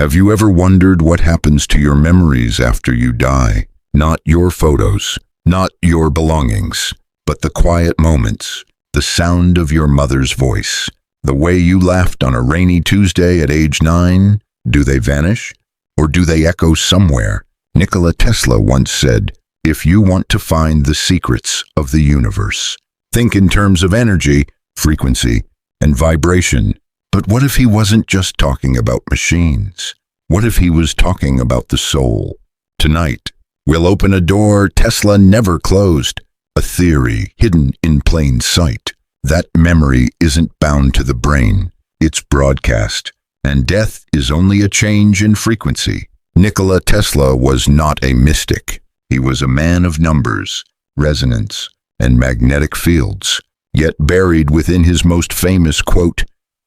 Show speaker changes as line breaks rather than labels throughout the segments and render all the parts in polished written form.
Have you ever wondered what happens to your memories after you die? Not your photos, not your belongings, but the quiet moments, the sound of your mother's voice, the way you laughed on a rainy Tuesday at age 9. Do they vanish? Or do they echo somewhere? Nikola Tesla once said, "If you want to find the secrets of the universe, think in terms of energy, frequency, and vibration." But what if he wasn't just talking about machines? What if he was talking about the soul? Tonight, we'll open a door Tesla never closed, a theory hidden in plain sight. That memory isn't bound to the brain, it's broadcast, and death is only a change in frequency. Nikola Tesla was not a mystic. He was a man of numbers, resonance, and magnetic fields. Yet buried within his most famous quote,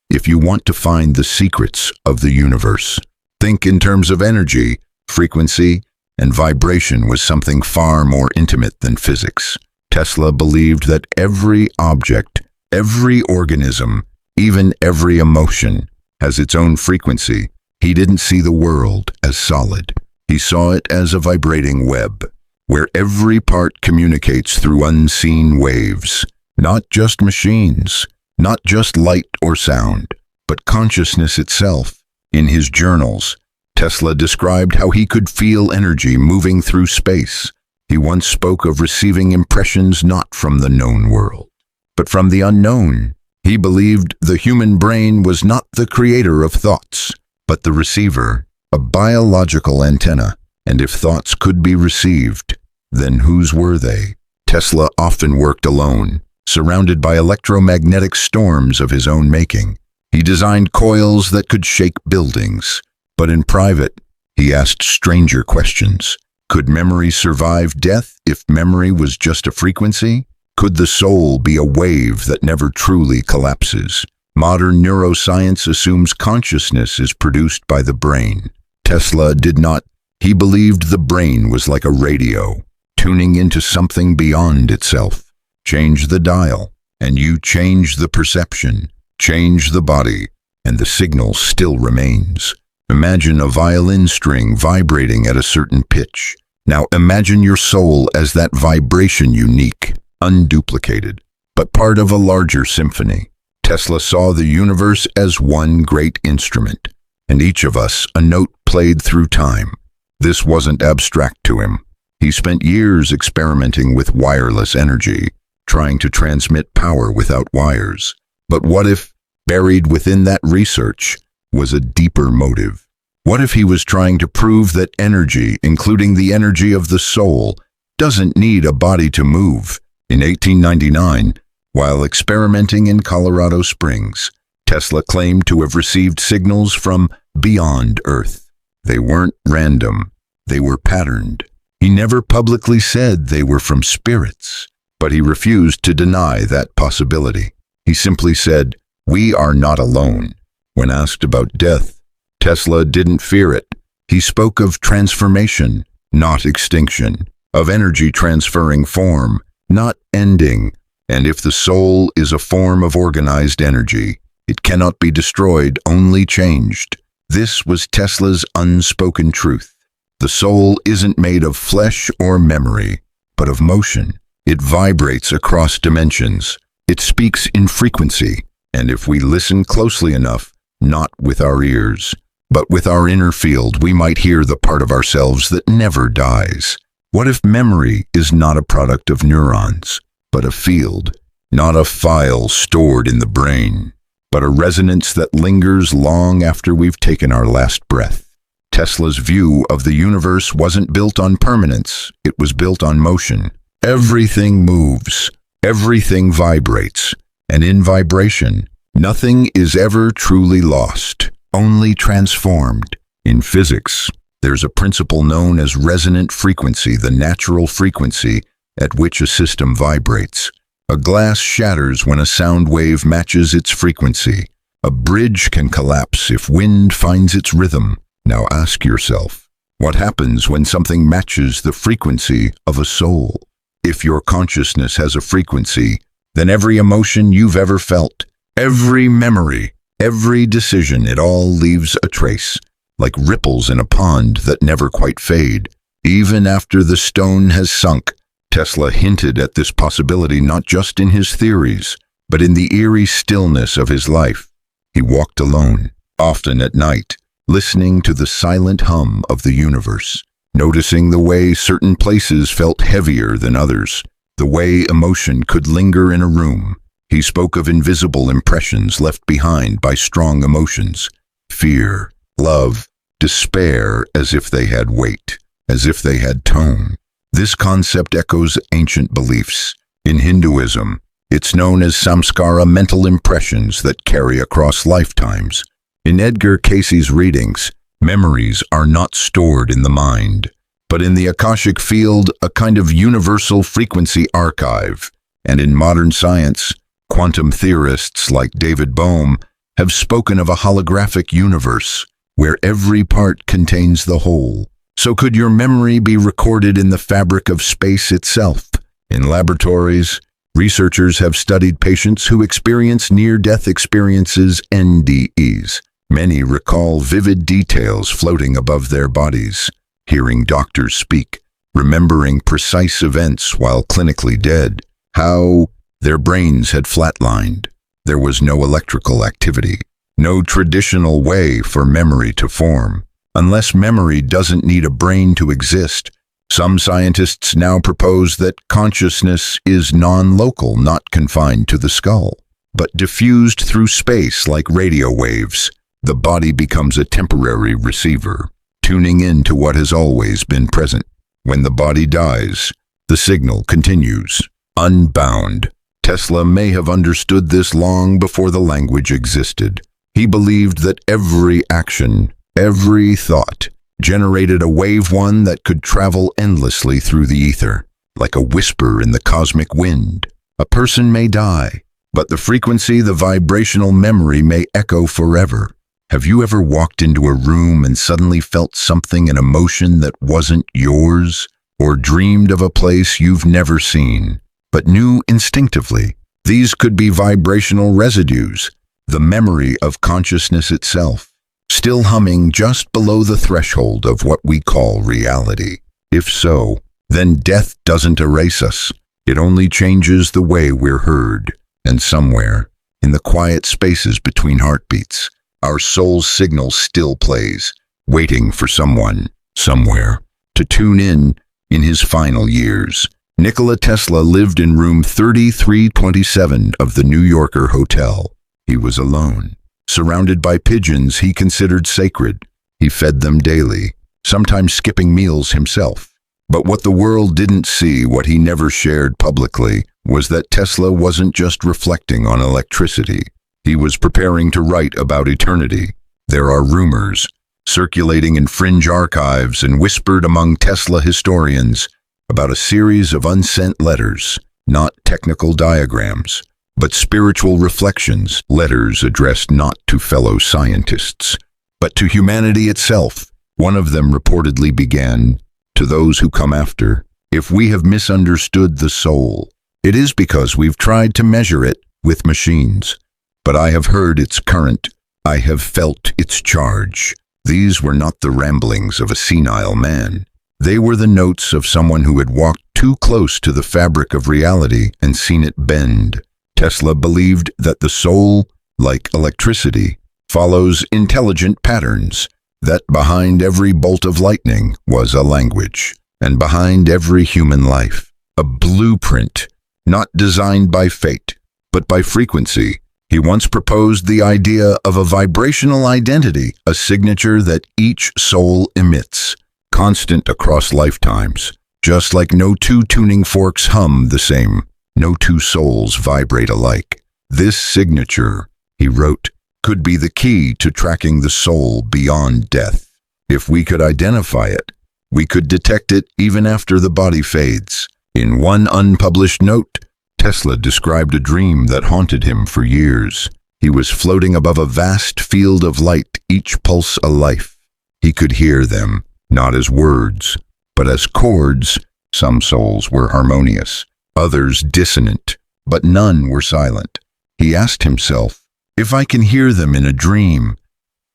"If you want to find the secrets of the universe, think in terms of energy, frequency, and vibration," was something far more intimate than physics. Tesla believed that every object, every organism, even every emotion, has its own frequency. He didn't see the world as solid. He saw it as a vibrating web, where every part communicates through unseen waves. Not just machines, not just light or sound, but consciousness itself. In his journals, Tesla described how he could feel energy moving through space. He once spoke of receiving impressions not from the known world, but from the unknown. He believed the human brain was not the creator of thoughts, but the receiver, a biological antenna. And if thoughts could be received, then whose were they? Tesla often worked alone, surrounded by electromagnetic storms of his own making. He designed coils that could shake buildings, but in private, he asked stranger questions. Could memory survive death if memory was just a frequency? Could the soul be a wave that never truly collapses? Modern neuroscience assumes consciousness is produced by the brain. Tesla did not. He believed the brain was like a radio, tuning into something beyond itself. Change the dial, and you change the perception. Change the body, and the signal still remains. Imagine a violin string vibrating at a certain pitch. Now imagine your soul as that vibration, unique, unduplicated, but part of a larger symphony. Tesla saw the universe as one great instrument, and each of us a note played through time. This wasn't abstract to him. He spent years experimenting with wireless energy, trying to transmit power without wires. But what if, buried within that research, was a deeper motive? What if he was trying to prove that energy, including the energy of the soul, doesn't need a body to move? In 1899, while experimenting in Colorado Springs, Tesla claimed to have received signals from beyond Earth. They weren't random, they were patterned. He never publicly said they were from spirits, but he refused to deny that possibility. He simply said, "We are not alone." When asked about death, Tesla didn't fear it. He spoke of transformation, not extinction, of energy transferring form, not ending. And if the soul is a form of organized energy, it cannot be destroyed, only changed. This was Tesla's unspoken truth. The soul isn't made of flesh or memory, but of motion. It vibrates across dimensions. It speaks in frequency. And if we listen closely enough, not with our ears, but with our inner field, we might hear the part of ourselves that never dies. What if memory is not a product of neurons, but a field? Not a file stored in the brain, but a resonance that lingers long after we've taken our last breath. Tesla's view of the universe wasn't built on permanence, it was built on motion. Everything moves, everything vibrates, and in vibration, nothing is ever truly lost, only transformed. In physics, there's a principle known as resonant frequency, the natural frequency at which a system vibrates. A glass shatters when a sound wave matches its frequency. A bridge can collapse if wind finds its rhythm. Now ask yourself, what happens when something matches the frequency of a soul? If your consciousness has a frequency, then every emotion you've ever felt, every memory, every decision, it all leaves a trace. like ripples in a pond that never quite fade. Even after the stone has sunk, Tesla hinted at this possibility not just in his theories, but in the eerie stillness of his life. He walked alone, often at night, listening to the silent hum of the universe, noticing the way certain places felt heavier than others, the way emotion could linger in a room. He spoke of invisible impressions left behind by strong emotions, fear, love, despair, as if they had weight, as if they had tone. This concept echoes ancient beliefs. In Hinduism, it's known as samskara, mental impressions that carry across lifetimes. In Edgar Cayce's readings, memories are not stored in the mind, but in the Akashic field, a kind of universal frequency archive. And in modern science, quantum theorists like David Bohm have spoken of a holographic universe where every part contains the whole. So could your memory be recorded in the fabric of space itself? In laboratories, researchers have studied patients who experience near-death experiences, NDEs. Many recall vivid details floating above their bodies, hearing doctors speak, remembering precise events while clinically dead, how their brains had flatlined. There was no electrical activity, no traditional way for memory to form. Unless memory doesn't need a brain to exist, some scientists now propose that consciousness is non-local, not confined to the skull, but diffused through space like radio waves. The body becomes a temporary receiver, tuning in to what has always been present. When the body dies, the signal continues, unbound. Tesla may have understood this long before the language existed. He believed that every action, every thought, generated a wave one that could travel endlessly through the ether, like a whisper in the cosmic wind. A person may die, but the frequency, the vibrational memory may echo forever. Have you ever walked into a room and suddenly felt something, an emotion that wasn't yours? Or dreamed of a place you've never seen, but knew instinctively? These could be vibrational residues, the memory of consciousness itself, still humming just below the threshold of what we call reality. If so, then death doesn't erase us. It only changes the way we're heard. And somewhere, in the quiet spaces between heartbeats, our soul's signal still plays, waiting for someone, somewhere, to tune in his final years. Nikola Tesla lived in room 3327 of the New Yorker Hotel. He was alone, surrounded by pigeons he considered sacred. He fed them daily, sometimes skipping meals himself. But what the world didn't see, what he never shared publicly, was that Tesla wasn't just reflecting on electricity. He was preparing to write about eternity. There are rumors, circulating in fringe archives and whispered among Tesla historians, about a series of unsent letters, not technical diagrams, but spiritual reflections, letters addressed not to fellow scientists, but to humanity itself. One of them reportedly began, "To those who come after, if we have misunderstood the soul, it is because we've tried to measure it with machines. But I have heard its current, I have felt its charge." These were not the ramblings of a senile man. They were the notes of someone who had walked too close to the fabric of reality and seen it bend. Tesla believed that the soul, like electricity, follows intelligent patterns, that behind every bolt of lightning was a language, and behind every human life, a blueprint, not designed by fate, but by frequency. He once proposed the idea of a vibrational identity, a signature that each soul emits, constant across lifetimes. Just like no two tuning forks hum the same, no two souls vibrate alike. This signature, he wrote, could be the key to tracking the soul beyond death. If we could identify it, we could detect it even after the body fades. In one unpublished note, Tesla described a dream that haunted him for years. He was floating above a vast field of light, each pulse a life. He could hear them, not as words, but as chords. Some souls were harmonious, others dissonant, but none were silent. He asked himself, if I can hear them in a dream,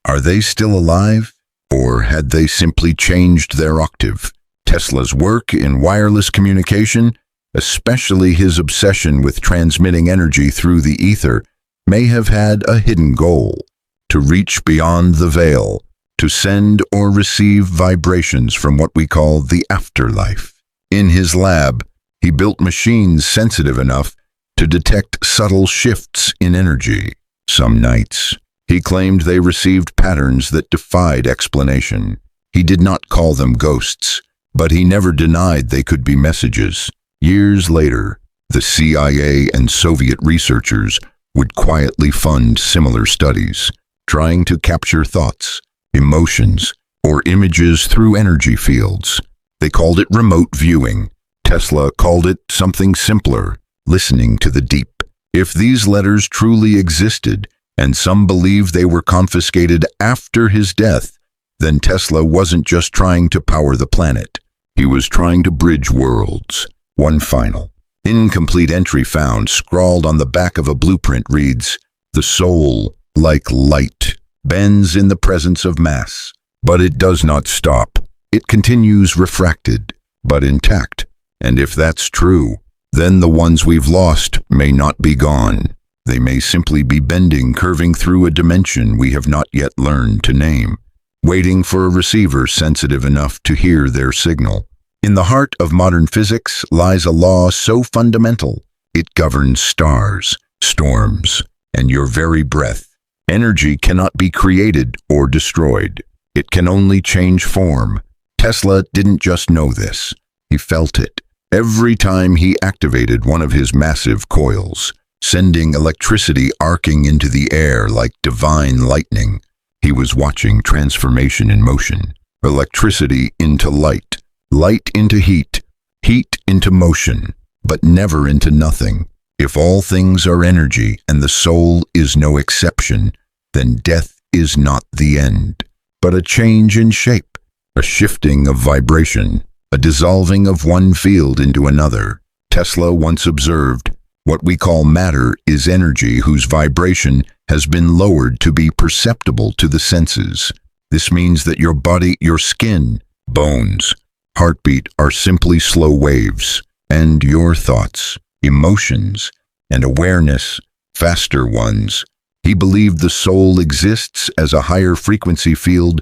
are they still alive? Or had they simply changed their octave? Tesla's work in wireless communication, especially his obsession with transmitting energy through the ether, may have had a hidden goal: to reach beyond the veil, to send or receive vibrations from what we call the afterlife. In his lab, he built machines sensitive enough to detect subtle shifts in energy. Some nights, he claimed they received patterns that defied explanation. He did not call them ghosts, but he never denied they could be messages. Years later, the CIA and Soviet researchers would quietly fund similar studies, trying to capture thoughts, emotions, or images through energy fields. They called it remote viewing. Tesla called it something simpler: listening to the deep. If these letters truly existed, and some believe they were confiscated after his death, then Tesla wasn't just trying to power the planet. He was trying to bridge worlds. One final, incomplete entry found scrawled on the back of a blueprint reads, "The soul, like light, bends in the presence of mass, but it does not stop. It continues refracted, but intact. And if that's true, then the ones we've lost may not be gone. They may simply be bending, curving through a dimension we have not yet learned to name, waiting for a receiver sensitive enough to hear their signal." In the heart of modern physics lies a law so fundamental, it governs stars, storms, and your very breath. Energy cannot be created or destroyed. It can only change form. Tesla didn't just know this. He felt it every time he activated one of his massive coils, sending electricity arcing into the air like divine lightning. He was watching transformation in motion. Electricity into light, light into heat, heat into motion, but never into nothing. If all things are energy and the soul is no exception, then death is not the end, but a change in shape, a shifting of vibration, a dissolving of one field into another. Tesla once observed, "What we call matter is energy whose vibration has been lowered to be perceptible to the senses." This means that your body, your skin, bones, heartbeat are simply slow waves, and your thoughts, emotions, and awareness, faster ones. He believed the soul exists as a higher frequency field,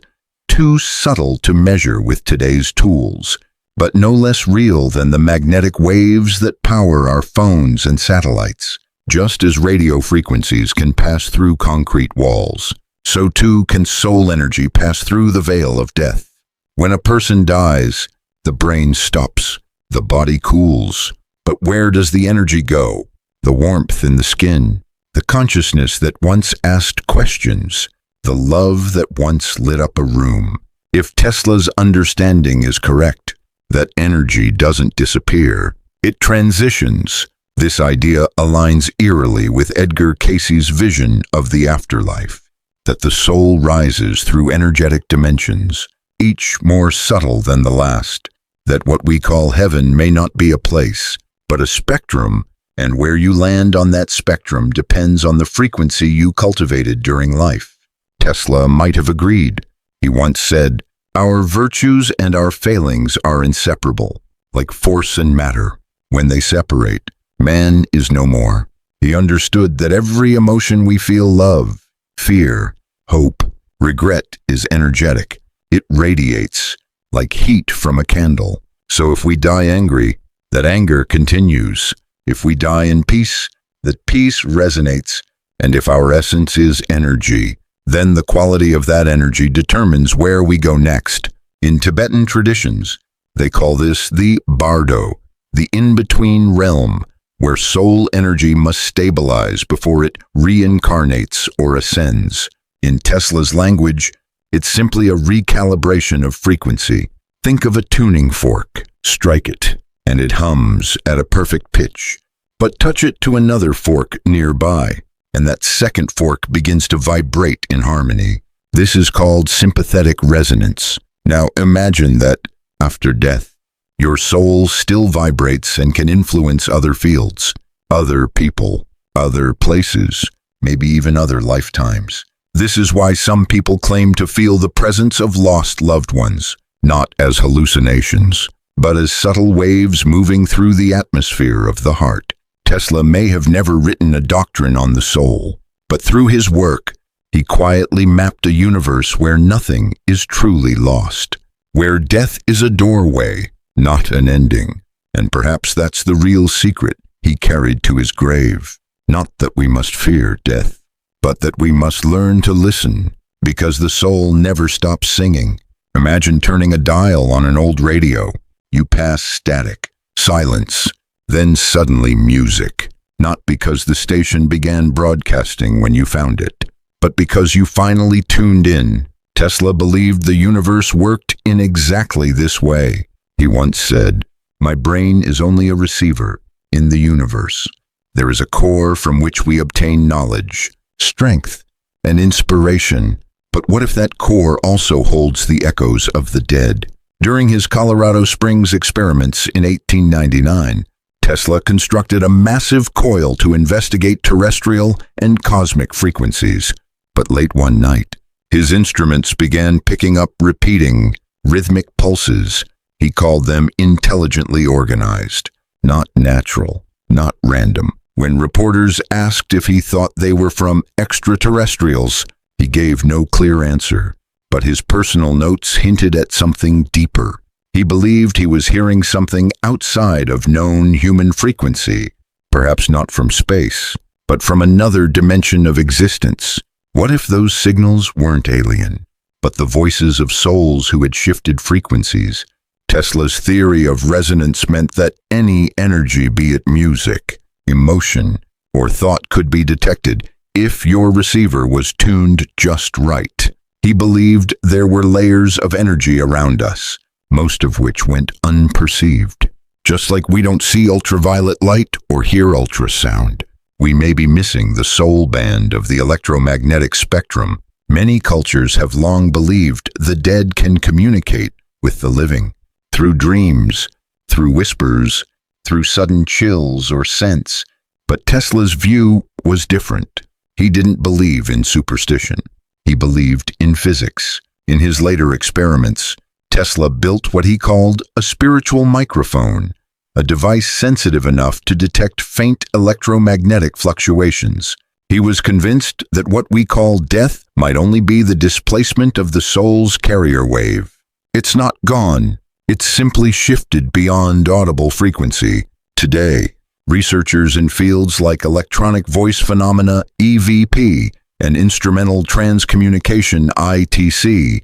too subtle to measure with today's tools, but no less real than the magnetic waves that power our phones and satellites. Just as radio frequencies can pass through concrete walls, so too can soul energy pass through the veil of death. When a person dies, the brain stops, the body cools. But where does the energy go? The warmth in the skin, the consciousness that once asked questions, the love that once lit up a room. If Tesla's understanding is correct, that energy doesn't disappear, it transitions. This idea aligns eerily with Edgar Cayce's vision of the afterlife, that the soul rises through energetic dimensions, each more subtle than the last, that what we call heaven may not be a place, but a spectrum, and where you land on that spectrum depends on the frequency you cultivated during life. Tesla might have agreed. He once said, "Our virtues and our failings are inseparable, like force and matter. When they separate, man is no more." He understood that every emotion we feel, love, fear, hope, regret, is energetic. It radiates like heat from a candle. So if we die angry, that anger continues. If we die in peace, that peace resonates. And if our essence is energy, then the quality of that energy determines where we go next. In Tibetan traditions, they call this the bardo, the in-between realm, where soul energy must stabilize before it reincarnates or ascends. In Tesla's language, it's simply a recalibration of frequency. Think of a tuning fork. Strike it, and it hums at a perfect pitch. But touch it to another fork nearby, and that second fork begins to vibrate in harmony. This is called sympathetic resonance. Now imagine that, after death, your soul still vibrates and can influence other fields, other people, other places, maybe even other lifetimes. This is why some people claim to feel the presence of lost loved ones, not as hallucinations, but as subtle waves moving through the atmosphere of the heart. Tesla may have never written a doctrine on the soul, but through his work, he quietly mapped a universe where nothing is truly lost, where death is a doorway, not an ending. And perhaps that's the real secret he carried to his grave. Not that we must fear death, but that we must learn to listen, because the soul never stops singing. Imagine turning a dial on an old radio. You pass static, silence, then suddenly music. Not because the station began broadcasting when you found it, but because you finally tuned in. Tesla believed the universe worked in exactly this way. He once said, "My brain is only a receiver in the universe. There is a core from which we obtain knowledge, strength, and inspiration. But what if that core also holds the echoes of the dead?" During his Colorado Springs experiments in 1899, Tesla constructed a massive coil to investigate terrestrial and cosmic frequencies. But late one night, his instruments began picking up repeating, rhythmic pulses. He called them intelligently organized, not natural, not random. When reporters asked if he thought they were from extraterrestrials, he gave no clear answer, but his personal notes hinted at something deeper. He believed he was hearing something outside of known human frequency, perhaps not from space, but from another dimension of existence. What if those signals weren't alien, but the voices of souls who had shifted frequencies? Tesla's theory of resonance meant that any energy, be it music, emotion, or thought, could be detected if your receiver was tuned just right. He believed there were layers of energy around us, most of which went unperceived. Just like we don't see ultraviolet light or hear ultrasound, we may be missing the soul band of the electromagnetic spectrum. Many cultures have long believed the dead can communicate with the living, through dreams, through whispers, through sudden chills or scents. But Tesla's view was different. He didn't believe in superstition. He believed in physics. In his later experiments, Tesla built what he called a spiritual microphone, a device sensitive enough to detect faint electromagnetic fluctuations. He was convinced that what we call death might only be the displacement of the soul's carrier wave. It's not gone. It's simply shifted beyond audible frequency. Today, researchers in fields like electronic voice phenomena (EVP) and instrumental transcommunication (ITC)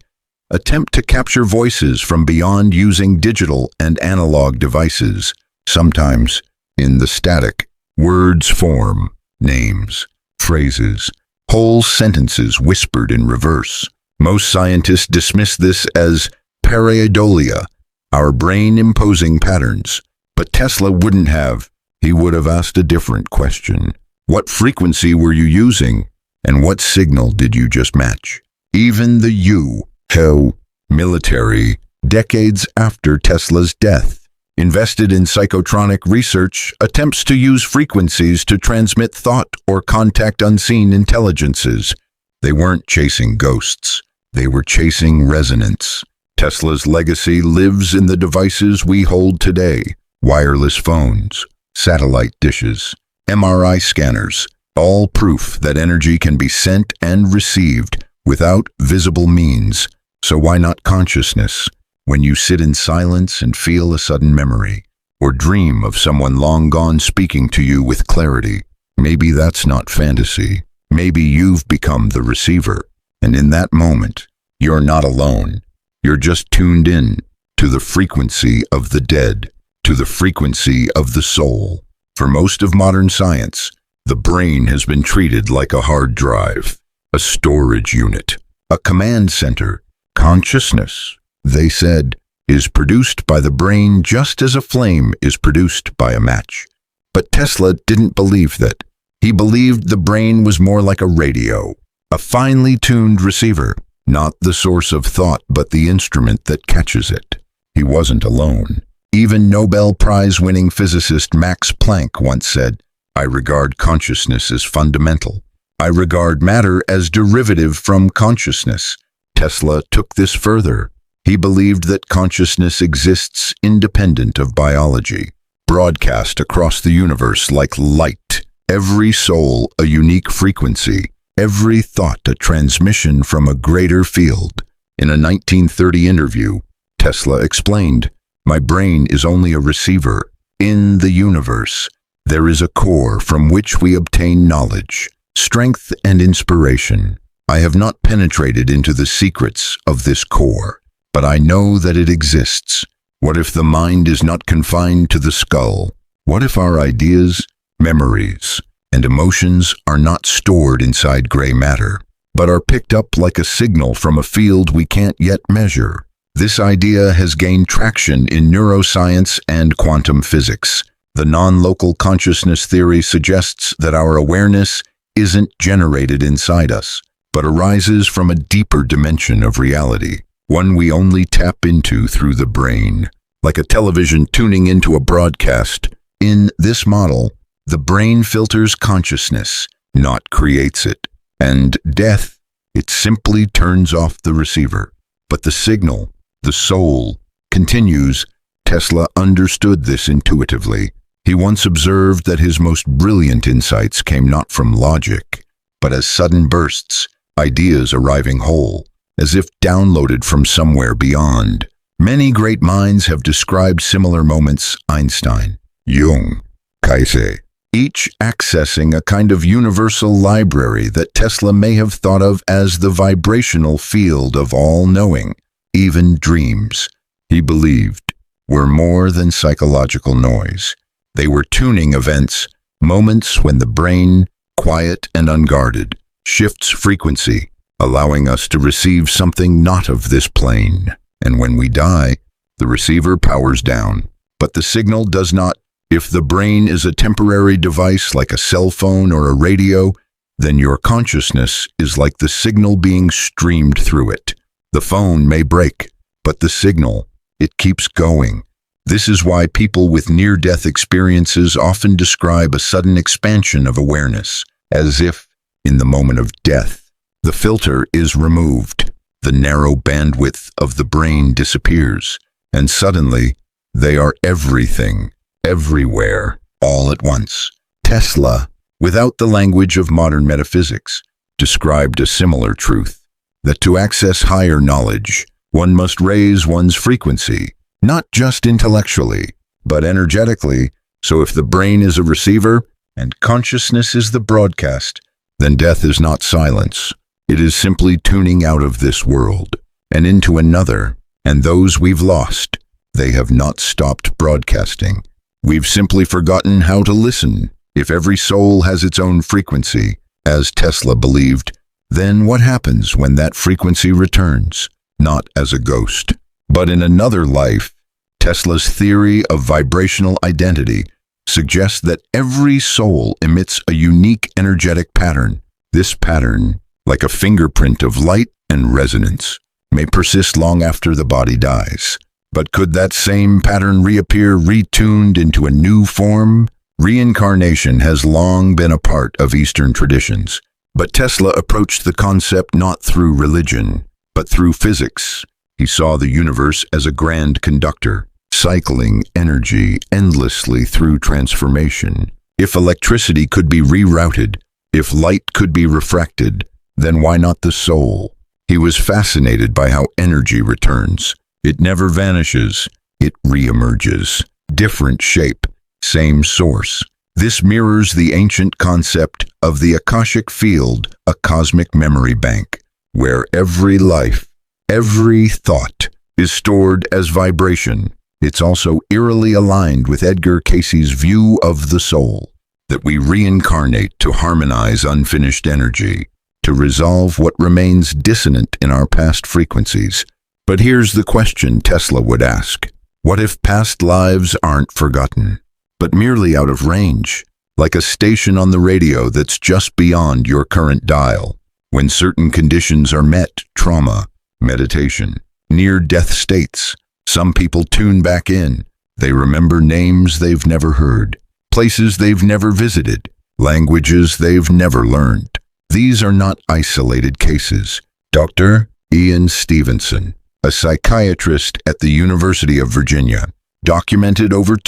attempt to capture voices from beyond using digital and analog devices. Sometimes, in the static, words form, names, phrases, whole sentences whispered in reverse. Most scientists dismiss this as pareidolia, our brain imposing patterns. But Tesla wouldn't have. He would have asked a different question. What frequency were you using, and what signal did you just match? Even the U.S. military, decades after Tesla's death, invested in psychotronic research, attempts to use frequencies to transmit thought or contact unseen intelligences. They weren't chasing ghosts. They were chasing resonance. Tesla's legacy lives in the devices we hold today: wireless phones, satellite dishes, MRI scanners, all proof that energy can be sent and received without visible means. So why not consciousness? When you sit in silence and feel a sudden memory, or dream of someone long gone speaking to you with clarity, maybe that's not fantasy. Maybe you've become the receiver, and in that moment, you're not alone. You're just tuned in to the frequency of the dead, to the frequency of the soul. For most of modern science, the brain has been treated like a hard drive, a storage unit, a command center. Consciousness, they said, is produced by the brain just as a flame is produced by a match. But Tesla didn't believe that. He believed the brain was more like a radio, a finely tuned receiver, not the source of thought but the instrument that catches it. He wasn't alone. Even Nobel Prize-winning physicist Max Planck once said, "I regard consciousness as fundamental. I regard matter as derivative from consciousness. Tesla took this further. He believed that consciousness exists independent of biology, broadcast across the universe like light, every soul a unique frequency, every thought a transmission from a greater field. In a 1930 interview, Tesla explained, "My brain is only a receiver. In the universe, there is a core from which we obtain knowledge, strength, and inspiration. I have not penetrated into the secrets of this core, but I know that it exists. What if the mind is not confined to the skull? What if our ideas, memories, and emotions are not stored inside gray matter, but are picked up like a signal from a field we can't yet measure?" This idea has gained traction in neuroscience and quantum physics. The non-local consciousness theory suggests that our awareness isn't generated inside us, but arises from a deeper dimension of reality, one we only tap into through the brain, like a television tuning into a broadcast. In this model, the brain filters consciousness, not creates it, and death, it simply turns off the receiver. But the signal, the soul, continues. Tesla understood this intuitively. He once observed that his most brilliant insights came not from logic, but as sudden bursts, ideas arriving whole, as if downloaded from somewhere beyond. Many great minds have described similar moments: Einstein, Jung, Kaiser, each accessing a kind of universal library that Tesla may have thought of as the vibrational field of all knowing. Even dreams, he believed, were more than psychological noise. They were tuning events, moments when the brain, quiet and unguarded, shifts frequency, allowing us to receive something not of this plane. And when we die, the receiver powers down, but the signal does not. If the brain is a temporary device like a cell phone or a radio, then your consciousness is like the signal being streamed through it. The phone may break, but the signal, it keeps going. This is why people with near-death experiences often describe a sudden expansion of awareness, as if, in the moment of death, the filter is removed, the narrow bandwidth of the brain disappears, and suddenly they are everything, everywhere, all at once. Tesla, without the language of modern metaphysics, described a similar truth, that to access higher knowledge, one must raise one's frequency, not just intellectually, but energetically. So if the brain is a receiver and consciousness is the broadcast, then death is not silence. It is simply tuning out of this world and into another, and those we've lost, they have not stopped broadcasting. We've simply forgotten how to listen. If every soul has its own frequency, as Tesla believed, then what happens when that frequency returns? Not as a ghost, but in another life. Tesla's theory of vibrational identity suggests that every soul emits a unique energetic pattern. This pattern, like a fingerprint of light and resonance, may persist long after the body dies. But could that same pattern reappear retuned into a new form? Reincarnation has long been a part of Eastern traditions, but Tesla approached the concept not through religion, but through physics. He saw the universe as a grand conductor, cycling energy endlessly through transformation. If electricity could be rerouted, if light could be refracted, then why not the soul? He was fascinated by how energy returns. It never vanishes, it reemerges. Different shape, same source. This mirrors the ancient concept of the Akashic field, a cosmic memory bank, where every life, every thought is stored as vibration. It's also eerily aligned with Edgar Cayce's view of the soul, that we reincarnate to harmonize unfinished energy, to resolve what remains dissonant in our past frequencies. But here's the question Tesla would ask. What if past lives aren't forgotten, but merely out of range, like a station on the radio that's just beyond your current dial? When certain conditions are met, trauma, meditation, near-death states, some people tune back in. They remember names they've never heard, places they've never visited, languages they've never learned. These are not isolated cases. Dr. Ian Stevenson, a psychiatrist at the University of Virginia, documented over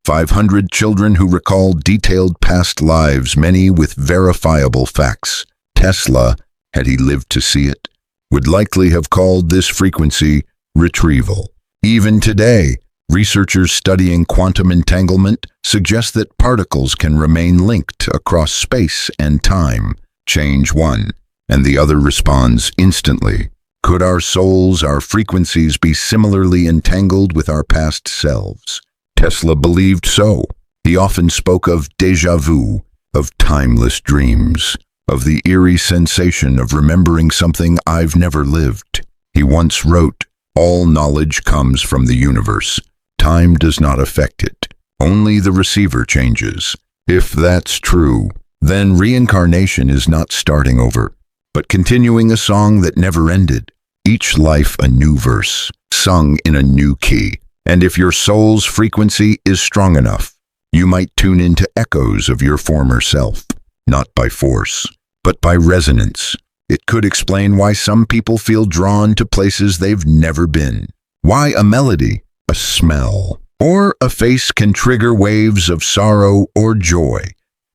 500 children who recall detailed past lives, many with verifiable facts. Tesla, had he lived to see it, would likely have called this frequency retrieval. Even today, researchers studying quantum entanglement suggest that particles can remain linked across space and time. Change one, and the other responds instantly. Could our souls, our frequencies, be similarly entangled with our past selves? Tesla believed so. He often spoke of déjà vu, of timeless dreams, of the eerie sensation of remembering something I've never lived. He once wrote, "All knowledge comes from the universe. Time does not affect it. Only the receiver changes." If that's true, then reincarnation is not starting over, but continuing a song that never ended. Each life a new verse, sung in a new key. And if your soul's frequency is strong enough, you might tune into echoes of your former self, not by force, but by resonance. It could explain why some people feel drawn to places they've never been. Why a melody, a smell, or a face can trigger waves of sorrow or joy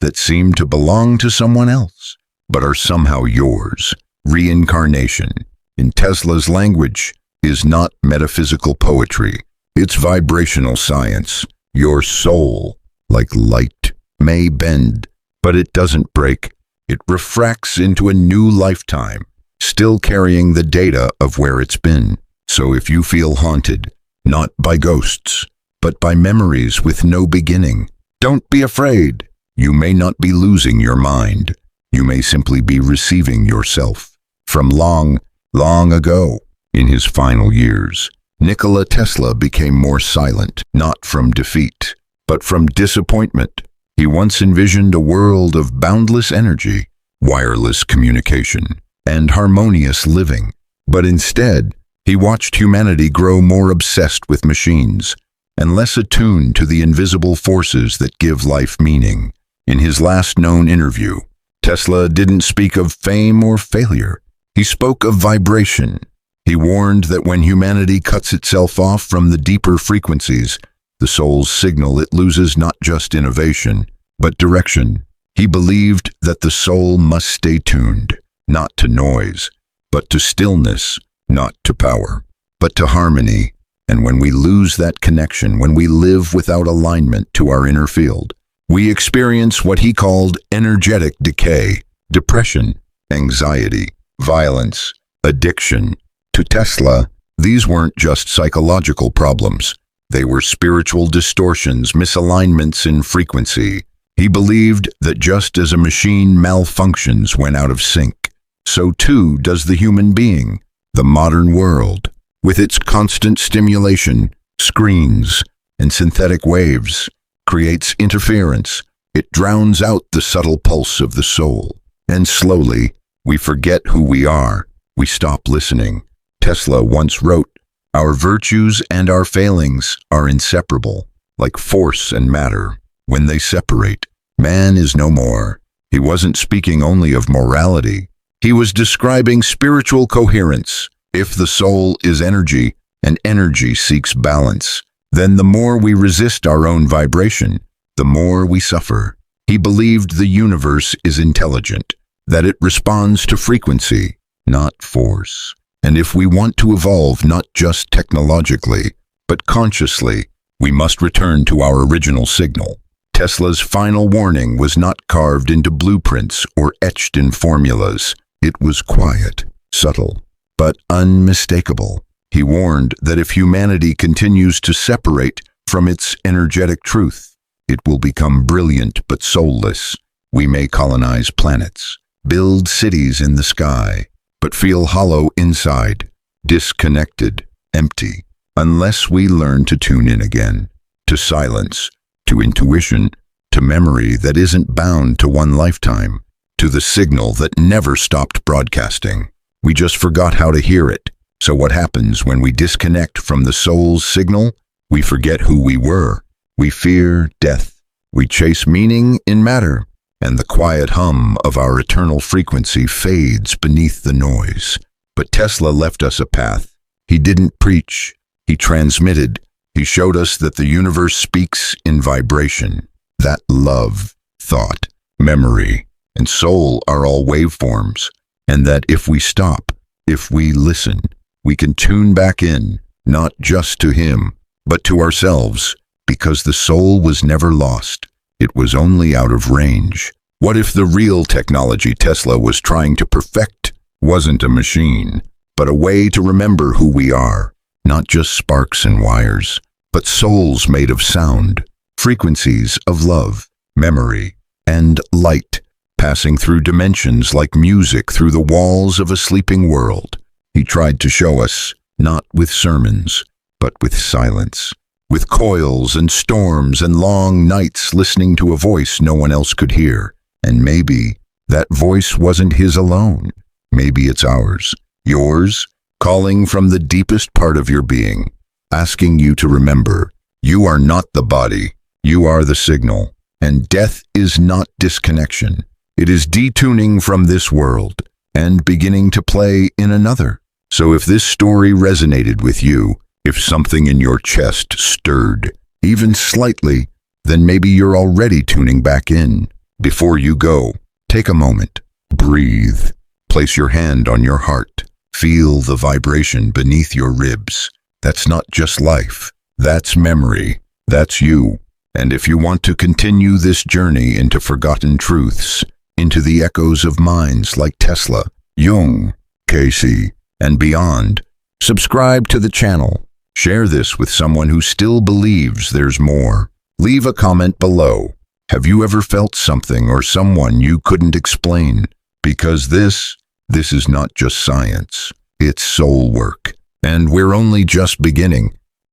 that seem to belong to someone else, but are somehow yours. Reincarnation, in Tesla's language, is not metaphysical poetry. It's vibrational science. Your soul, like light, may bend, but it doesn't break. It refracts into a new lifetime, still carrying the data of where it's been. So if you feel haunted, not by ghosts, but by memories with no beginning, don't be afraid. You may not be losing your mind. You may simply be receiving yourself from long, long ago. In his final years, Nikola Tesla became more silent, not from defeat, but from disappointment. He once envisioned a world of boundless energy, wireless communication, and harmonious living. But instead, he watched humanity grow more obsessed with machines and less attuned to the invisible forces that give life meaning. In his last known interview, Tesla didn't speak of fame or failure. He spoke of vibration. He warned that when humanity cuts itself off from the deeper frequencies, the soul's signal, it loses not just innovation, but direction. He believed that the soul must stay tuned, not to noise, but to stillness, not to power, but to harmony. And when we lose that connection, when we live without alignment to our inner field, we experience what he called energetic decay, depression, anxiety, violence, addiction. To Tesla, these weren't just psychological problems. They were spiritual distortions, misalignments in frequency. He believed that just as a machine malfunctions when out of sync, so too does the human being. The modern world, with its constant stimulation, screens, and synthetic waves, creates interference. It drowns out the subtle pulse of the soul. And slowly, we forget who we are. We stop listening. Tesla once wrote, "Our virtues and our failings are inseparable, like force and matter. When they separate, man is no more." He wasn't speaking only of morality. He was describing spiritual coherence. If the soul is energy, and energy seeks balance, then the more we resist our own vibration, the more we suffer. He believed the universe is intelligent, that it responds to frequency, not force. And if we want to evolve not just technologically, but consciously, we must return to our original signal. Tesla's final warning was not carved into blueprints or etched in formulas. It was quiet, subtle, but unmistakable. He warned that if humanity continues to separate from its energetic truth, it will become brilliant but soulless. We may colonize planets, build cities in the sky, but feel hollow inside, disconnected, empty, unless we learn to tune in again, to silence, to intuition, to memory that isn't bound to one lifetime, to the signal that never stopped broadcasting. We just forgot how to hear it. So what happens when we disconnect from the soul's signal? We forget who we were. We fear death. We chase meaning in matter. and the quiet hum of our eternal frequency fades beneath the noise. But Tesla left us a path. He didn't preach, he transmitted. He showed us that the universe speaks in vibration, that love, thought, memory, and soul are all waveforms, and that if we stop, if we listen, we can tune back in, not just to him, but to ourselves, because the soul was never lost. It was only out of range. What if the real technology Tesla was trying to perfect wasn't a machine, but a way to remember who we are, not just sparks and wires, but souls made of sound, frequencies of love, memory, and light, passing through dimensions like music through the walls of a sleeping world. He tried to show us, not with sermons, but with silence, with coils and storms and long nights listening to a voice no one else could hear. And maybe that voice wasn't his alone. Maybe it's ours, yours, calling from the deepest part of your being, asking you to remember, you are not the body, you are the signal, and death is not disconnection. It is detuning from this world and beginning to play in another. So if this story resonated with you, if something in your chest stirred, even slightly, then maybe you're already tuning back in. Before you go, take a moment, breathe, place your hand on your heart, feel the vibration beneath your ribs. That's not just life, that's memory, that's you. And if you want to continue this journey into forgotten truths, into the echoes of minds like Tesla, Jung, Casey, and beyond, subscribe to the channel. Share this with someone who still believes there's more. Leave a comment below. Have you ever felt something or someone you couldn't explain? Because this is not just science, it's soul work. And we're only just beginning.